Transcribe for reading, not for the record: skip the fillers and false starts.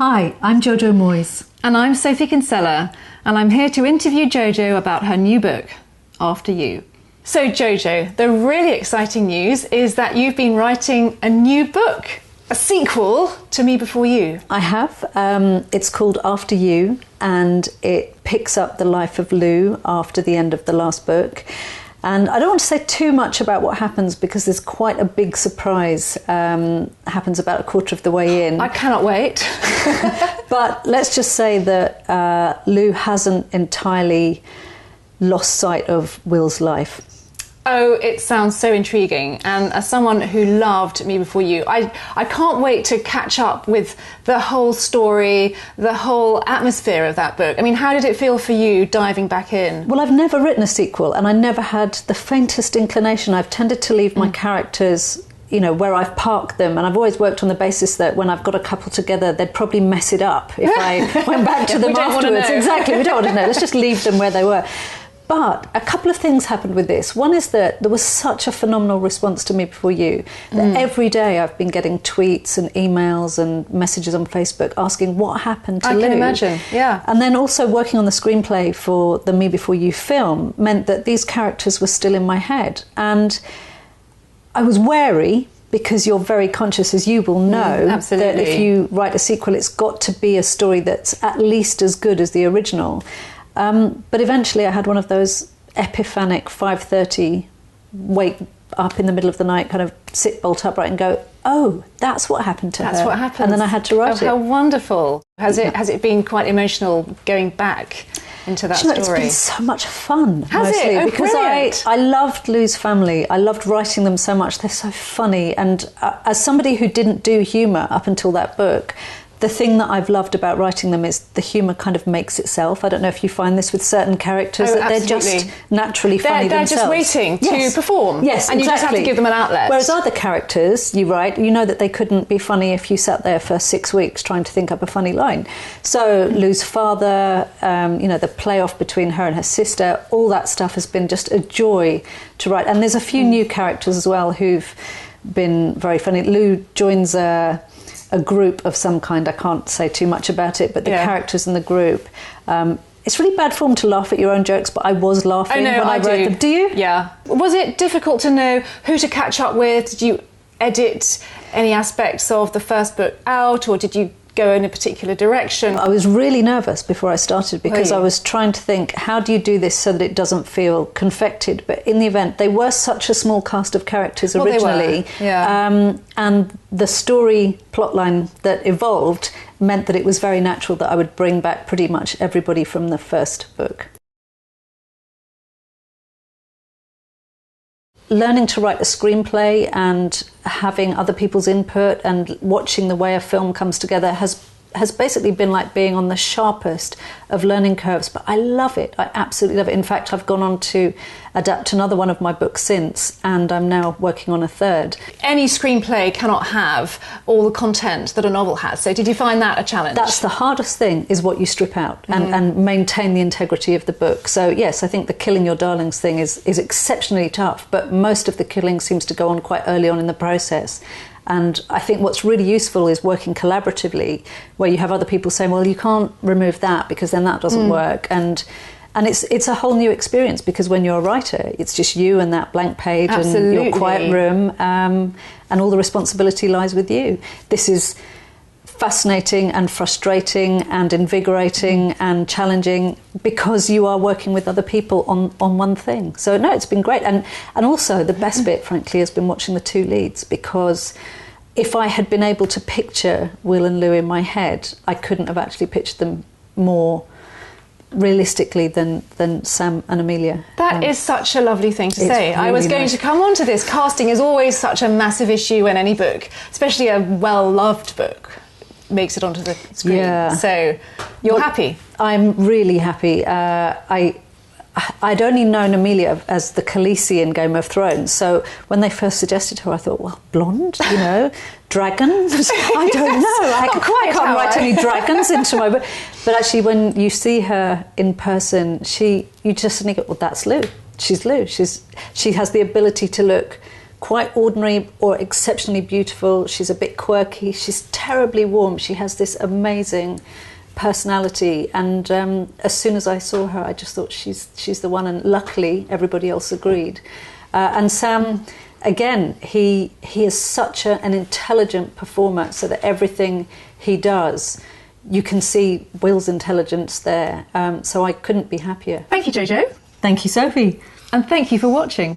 Hi, I'm Jojo Moyes. And I'm Sophie Kinsella, and I'm here to interview Jojo about her new book, After You. So Jojo, the really exciting news is that you've been writing a new book, a sequel to Me Before You. I have. It's called After You, and it picks up the life of Lou after the end of the last book. And I don't want to say too much about what happens because there's quite a big surprise. Happens about a quarter of the way in. I cannot wait. But let's just say that Lou hasn't entirely lost sight of Will's life. Oh, it sounds so intriguing. And as someone who loved Me Before You, I can't wait to catch up with the whole story, the whole atmosphere of that book. I mean, how did it feel for you diving back in? Well, I've never written a sequel, and I never had the faintest inclination. I've tended to leave my characters, you know, where I've parked them, and I've always worked on the basis that when I've got a couple together, they'd probably mess it up if I went back to them afterwards. Exactly, we don't want to know. Let's just leave them where they were. But a couple of things happened with this. One is that there was such a phenomenal response to Me Before You that every day I've been getting tweets and emails and messages on Facebook asking what happened to Lou. I can imagine, yeah. And then also working on the screenplay for the Me Before You film meant that these characters were still in my head. And I was wary, because you're very conscious, as you will know, that if you write a sequel, it's got to be a story that's at least as good as the original. But eventually I had one of those epiphanic 5:30 wake up in the middle of the night, kind of sit bolt upright and go, oh, that's what happened to her. That's what happened. And then I had to write it. How wonderful. Has it been quite emotional going back into that story? It's been so much fun. Has mostly, it? Oh, because brilliant. I loved Lou's family. I loved writing them so much. They're so funny. And as somebody who didn't do humour up until that book, the thing that I've loved about writing them is the humour kind of makes itself. I don't know if you find this with certain characters, that absolutely. they're just naturally funny they're themselves. They're just waiting to perform. Yes, and exactly. you just have to give them an outlet. Whereas other characters, you write, you know that they couldn't be funny if you sat there for 6 weeks trying to think up a funny line. So Lou's father, the play-off between her and her sister, all that stuff has been just a joy to write. And there's a few new characters as well who've been very funny. Lou joins a group of some kind. I can't say too much about it, but the characters in the group, it's really bad form to laugh at your own jokes, but I was laughing when I wrote them. Do you? Yeah. Was it difficult to know who to catch up with? Did you edit any aspects of the first book out, or did you go in a particular direction? I was really nervous before I started because I was trying to think, how do you do this so that it doesn't feel confected? But in the event, they were such a small cast of characters originally. They were. Yeah. And the story plotline that evolved meant that it was very natural that I would bring back pretty much everybody from the first book. Learning to write a screenplay and having other people's input and watching the way a film comes together has basically been like being on the sharpest of learning curves, but I love it. I absolutely love it. In fact, I've gone on to adapt another one of my books since, and I'm now working on a third. Any screenplay cannot have all the content that a novel has, so did you find that a challenge? That's the hardest thing, is what you strip out and maintain the integrity of the book. So yes, I think the killing your darlings thing is exceptionally tough, but most of the killing seems to go on quite early on in the process. And I think what's really useful is working collaboratively, where you have other people saying, well, you can't remove that because then that doesn't work. And it's a whole new experience, because when you're a writer, it's just you and that blank page and your quiet room, and all the responsibility lies with you. This is fascinating and frustrating and invigorating and challenging because you are working with other people on one thing. So no, it's been great. And also the best bit, frankly, has been watching the two leads, because if I had been able to picture Will and Lou in my head, I couldn't have actually pictured them more realistically than Sam and Amelia. That is such a lovely thing to say. Really I was going nice to come on to this. Casting is always such a massive issue in any book, especially a well-loved book makes it onto the screen. Yeah. So you're happy? I'm really happy. I'd only known Amelia as the Khaleesi in Game of Thrones, so when they first suggested her, I thought, well, blonde, dragons? I don't know. I can't write any dragons into my book. But actually, when you see her in person, you just suddenly go, well, that's Lou. She's Lou. She has the ability to look quite ordinary or exceptionally beautiful. She's a bit quirky. She's terribly warm. She has this amazing personality, and as soon as I saw her, I just thought she's the one, and luckily everybody else agreed. And Sam, again, he is such an intelligent performer, so that everything he does, you can see Will's intelligence there. So I couldn't be happier. Thank you, Jojo. Thank you, Sophie. And thank you for watching.